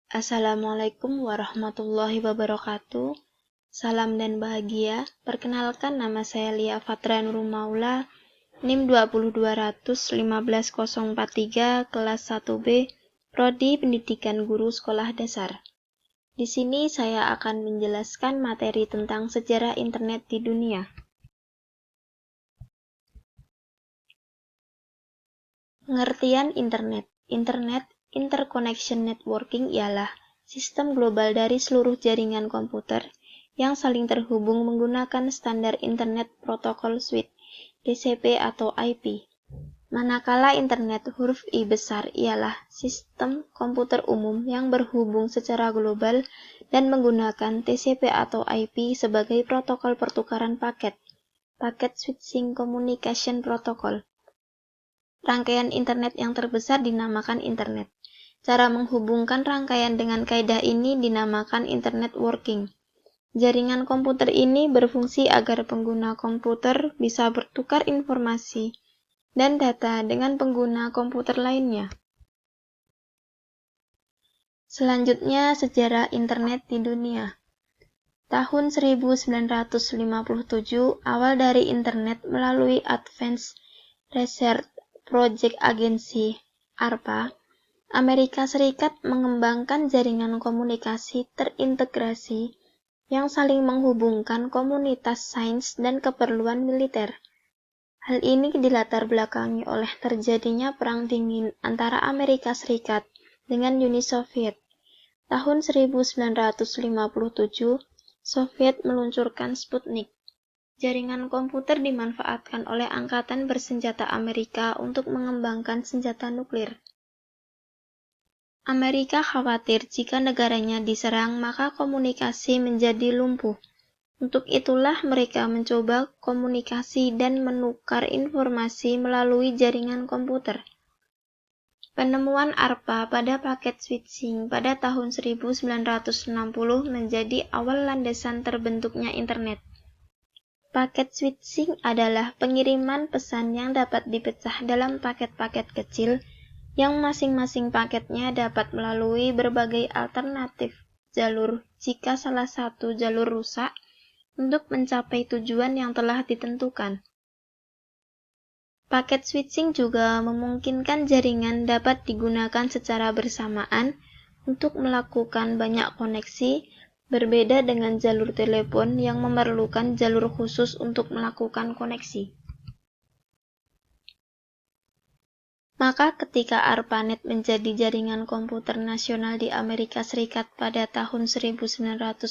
Assalamualaikum warahmatullahi wabarakatuh. Salam dan bahagia. Perkenalkan, nama saya Lia Fatra Nurul Maula, NIM 202115043, kelas 1B, Prodi Pendidikan Guru Sekolah Dasar. Di sini saya akan menjelaskan materi tentang sejarah internet di dunia. Pengertian internet. Internet Interconnection Networking ialah sistem global dari seluruh jaringan komputer yang saling terhubung menggunakan standar Internet Protocol Suite (TCP) atau IP. Manakala internet huruf I besar ialah sistem komputer umum yang berhubung secara global dan menggunakan TCP atau IP sebagai protokol pertukaran paket, Packet Switching Communication Protocol. Rangkaian internet yang terbesar dinamakan internet. Cara menghubungkan rangkaian dengan kaidah ini dinamakan internet working. Jaringan komputer ini berfungsi agar pengguna komputer bisa bertukar informasi dan data dengan pengguna komputer lainnya. Selanjutnya, sejarah internet di dunia. Tahun 1957, awal dari internet melalui Advanced Research Project Agency (ARPA), Amerika Serikat mengembangkan jaringan komunikasi terintegrasi yang saling menghubungkan komunitas sains dan keperluan militer. Hal ini dilatar belakangi oleh terjadinya Perang Dingin antara Amerika Serikat dengan Uni Soviet. Tahun 1957, Soviet meluncurkan Sputnik. Jaringan komputer dimanfaatkan oleh Angkatan Bersenjata Amerika untuk mengembangkan senjata nuklir. Amerika khawatir jika negaranya diserang maka komunikasi menjadi lumpuh. Untuk itulah mereka mencoba komunikasi dan menukar informasi melalui jaringan komputer. Penemuan ARPA pada paket switching pada tahun 1960 menjadi awal landasan terbentuknya internet. Paket switching adalah pengiriman pesan yang dapat dipecah dalam paket-paket kecil yang masing-masing paketnya dapat melalui berbagai alternatif jalur jika salah satu jalur rusak untuk mencapai tujuan yang telah ditentukan. Paket switching juga memungkinkan jaringan dapat digunakan secara bersamaan untuk melakukan banyak koneksi, berbeda dengan jalur telepon yang memerlukan jalur khusus untuk melakukan koneksi. Maka ketika ARPANET menjadi jaringan komputer nasional di Amerika Serikat pada tahun 1969,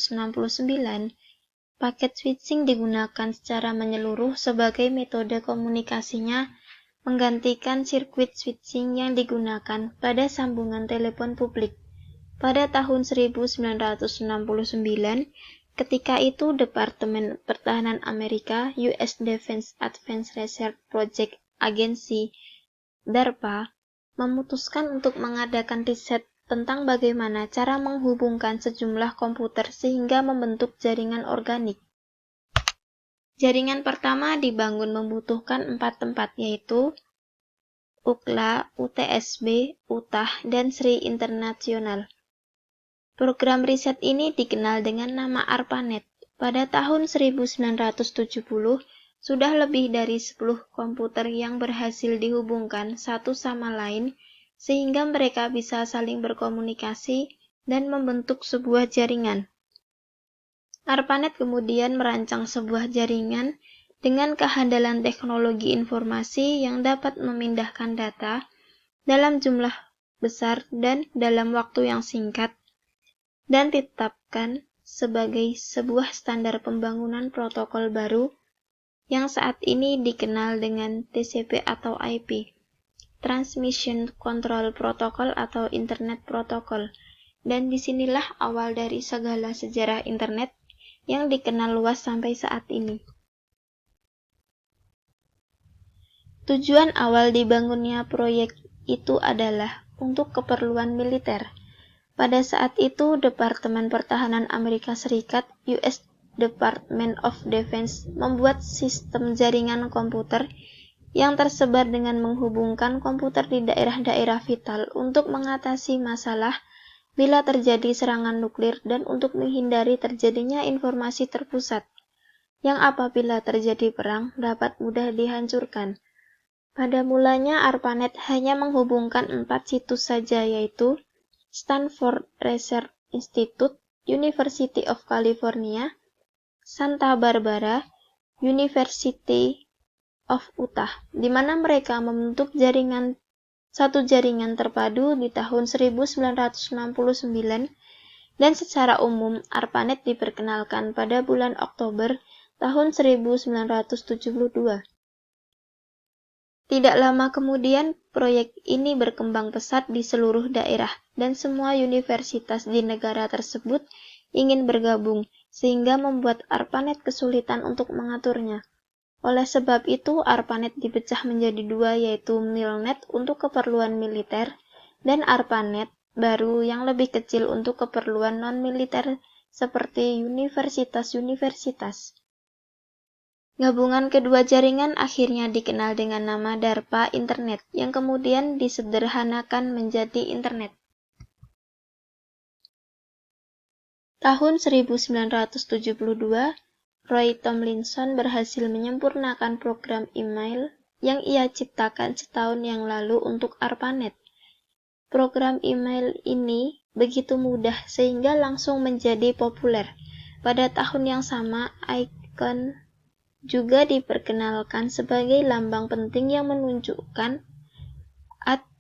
paket switching digunakan secara menyeluruh sebagai metode komunikasinya, menggantikan sirkuit switching yang digunakan pada sambungan telepon publik. Pada tahun 1969, ketika itu Departemen Pertahanan Amerika (US Defense Advanced Research Project Agency) DARPA memutuskan untuk mengadakan riset tentang bagaimana cara menghubungkan sejumlah komputer sehingga membentuk jaringan organik. Jaringan pertama dibangun membutuhkan 4 tempat, yaitu UCLA, UTSB, UTAH, dan SRI International. Program riset ini dikenal dengan nama ARPANET. Pada tahun 1970, sudah lebih dari 10 komputer yang berhasil dihubungkan satu sama lain sehingga mereka bisa saling berkomunikasi dan membentuk sebuah jaringan. ARPANET kemudian merancang sebuah jaringan dengan kehandalan teknologi informasi yang dapat memindahkan data dalam jumlah besar dan dalam waktu yang singkat, dan ditetapkan sebagai sebuah standar pembangunan protokol baru yang saat ini dikenal dengan TCP atau IP, Transmission Control Protocol atau Internet Protocol, dan disinilah awal dari segala sejarah internet yang dikenal luas sampai saat ini. Tujuan awal dibangunnya proyek itu adalah untuk keperluan militer. Pada saat itu, Departemen Pertahanan Amerika Serikat (US Department of Defense) membuat sistem jaringan komputer yang tersebar dengan menghubungkan komputer di daerah-daerah vital untuk mengatasi masalah bila terjadi serangan nuklir dan untuk menghindari terjadinya informasi terpusat, yang apabila terjadi perang dapat mudah dihancurkan. Pada mulanya ARPANET hanya menghubungkan 4 situs saja, yaitu Stanford Research Institute, University of California, Santa Barbara, University of Utah, di mana mereka membentuk satu jaringan terpadu di tahun 1969, dan secara umum ARPANET diperkenalkan pada bulan Oktober tahun 1972. Tidak lama kemudian, proyek ini berkembang pesat di seluruh daerah, dan semua universitas di negara tersebut ingin bergabung, sehingga membuat ARPANET kesulitan untuk mengaturnya. Oleh sebab itu, ARPANET dipecah menjadi dua, yaitu MILNET untuk keperluan militer, dan ARPANET baru yang lebih kecil untuk keperluan non-militer seperti universitas-universitas. Gabungan kedua jaringan akhirnya dikenal dengan nama DARPA Internet, yang kemudian disederhanakan menjadi Internet. Tahun 1972, Roy Tomlinson berhasil menyempurnakan program email yang ia ciptakan setahun yang lalu untuk ARPANET. Program email ini begitu mudah sehingga langsung menjadi populer. Pada tahun yang sama, icon juga diperkenalkan sebagai lambang penting yang menunjukkan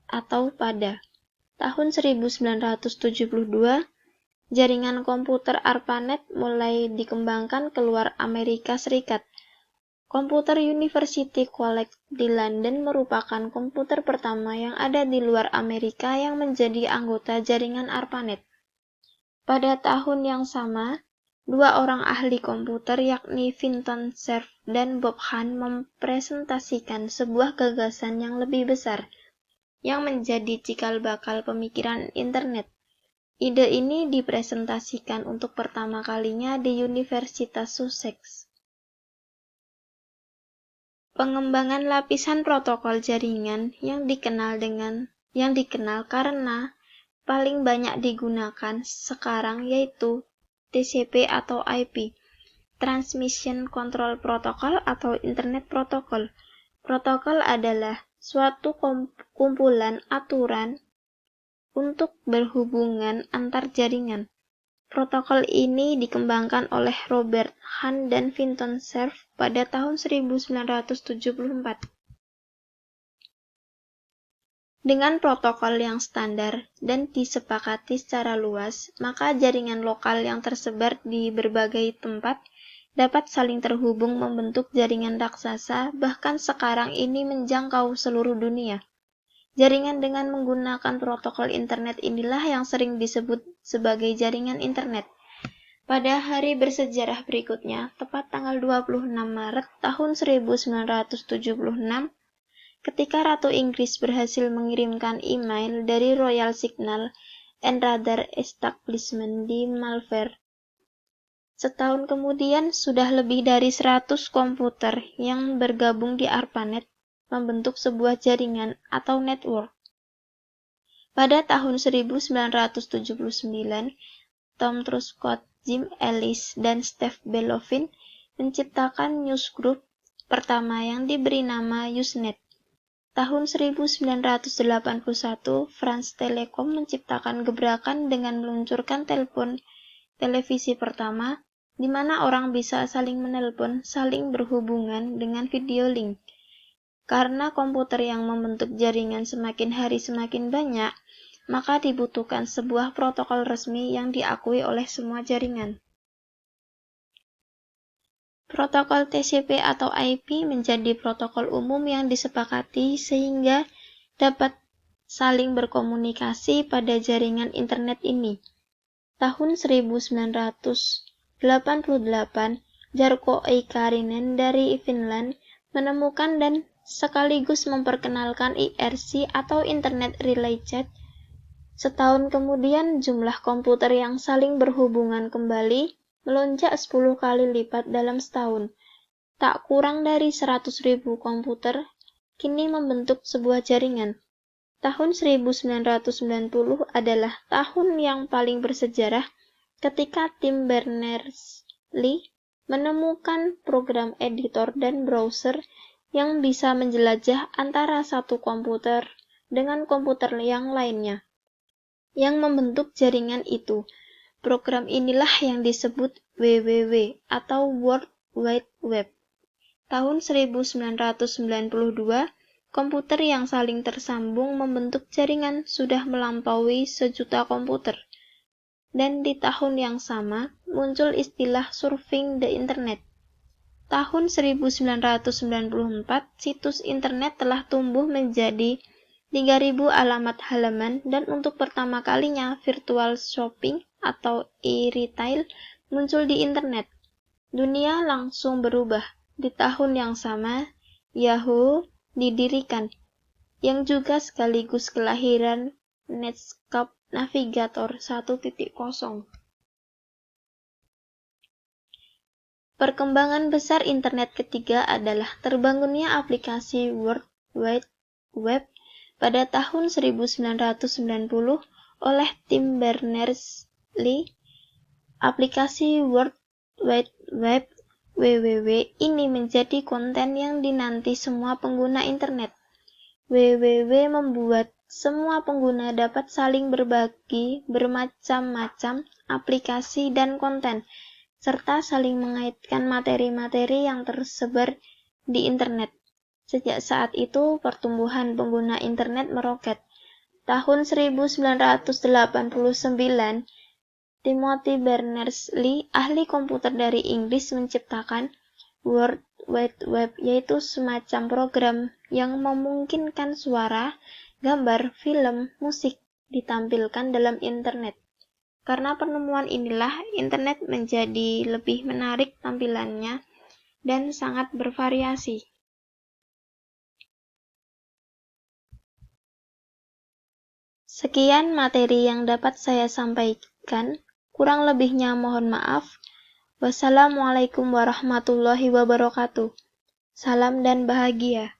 atau pada. Tahun 1972, jaringan komputer ARPANET mulai dikembangkan keluar Amerika Serikat. Komputer University College di London merupakan komputer pertama yang ada di luar Amerika yang menjadi anggota jaringan ARPANET. Pada tahun yang sama, dua orang ahli komputer yakni Vinton Cerf dan Bob Hahn mempresentasikan sebuah gagasan yang lebih besar, yang menjadi cikal bakal pemikiran internet. Ide ini dipresentasikan untuk pertama kalinya di Universitas Sussex. Pengembangan lapisan protokol jaringan yang dikenal karena paling banyak digunakan sekarang yaitu TCP atau IP, Transmission Control Protocol atau Internet Protocol. Protokol adalah suatu kumpulan aturan untuk berhubungan antar jaringan. Protokol ini dikembangkan oleh Robert Hahn dan Vinton Cerf pada tahun 1974. Dengan protokol yang standar dan disepakati secara luas, maka jaringan lokal yang tersebar di berbagai tempat dapat saling terhubung membentuk jaringan raksasa, bahkan sekarang ini menjangkau seluruh dunia. Jaringan dengan menggunakan protokol internet inilah yang sering disebut sebagai jaringan internet. Pada hari bersejarah berikutnya, tepat tanggal 26 Maret tahun 1976, ketika Ratu Inggris berhasil mengirimkan email dari Royal Signal and Radar Establishment di Malvern. Setahun kemudian, sudah lebih dari 100 komputer yang bergabung di ARPANET membentuk sebuah jaringan atau network. Pada tahun 1979, Tom Truscott, Jim Ellis, dan Steve Belovin menciptakan newsgroup pertama yang diberi nama Usenet. Tahun 1981, France Telecom menciptakan gebrakan dengan meluncurkan telepon televisi pertama, di mana orang bisa saling menelpon, saling berhubungan dengan video link. Karena komputer yang membentuk jaringan semakin hari semakin banyak, maka dibutuhkan sebuah protokol resmi yang diakui oleh semua jaringan. Protokol TCP atau IP menjadi protokol umum yang disepakati sehingga dapat saling berkomunikasi pada jaringan internet ini. Tahun 1988, Jarkko Eikarinen dari Finland menemukan dan sekaligus memperkenalkan IRC atau Internet Relay Chat. Setahun kemudian, jumlah komputer yang saling berhubungan kembali melonjak 10 kali lipat dalam setahun. Tak kurang dari 100.000 komputer kini membentuk sebuah jaringan. Tahun 1990 adalah tahun yang paling bersejarah ketika tim Berners-Lee menemukan program editor dan browser yang bisa menjelajah antara satu komputer dengan komputer yang lainnya, yang membentuk jaringan itu. Program inilah yang disebut WWW atau World Wide Web. Tahun 1992, komputer yang saling tersambung membentuk jaringan sudah melampaui 1.000.000 komputer. Dan di tahun yang sama, muncul istilah surfing the internet. Tahun 1994, situs internet telah tumbuh menjadi 3.000 alamat halaman dan untuk pertama kalinya virtual shopping atau e-retail muncul di internet. Dunia langsung berubah. Di tahun yang sama, Yahoo didirikan, yang juga sekaligus kelahiran Netscape Navigator 1.0. Perkembangan besar internet ketiga adalah terbangunnya aplikasi World Wide Web pada tahun 1990 oleh tim Berners-Lee. Aplikasi World Wide Web (WWW) ini menjadi konten yang dinanti semua pengguna internet. WWW membuat semua pengguna dapat saling berbagi bermacam-macam aplikasi dan konten, serta saling mengaitkan materi-materi yang tersebar di internet. Sejak saat itu, pertumbuhan pengguna internet meroket. Tahun 1989, Timothy Berners-Lee, ahli komputer dari Inggris, menciptakan World Wide Web, yaitu semacam program yang memungkinkan suara, gambar, film, musik ditampilkan dalam internet. Karena penemuan inilah, internet menjadi lebih menarik tampilannya dan sangat bervariasi. Sekian materi yang dapat saya sampaikan. Kurang lebihnya mohon maaf. Wassalamualaikum warahmatullahi wabarakatuh. Salam dan bahagia.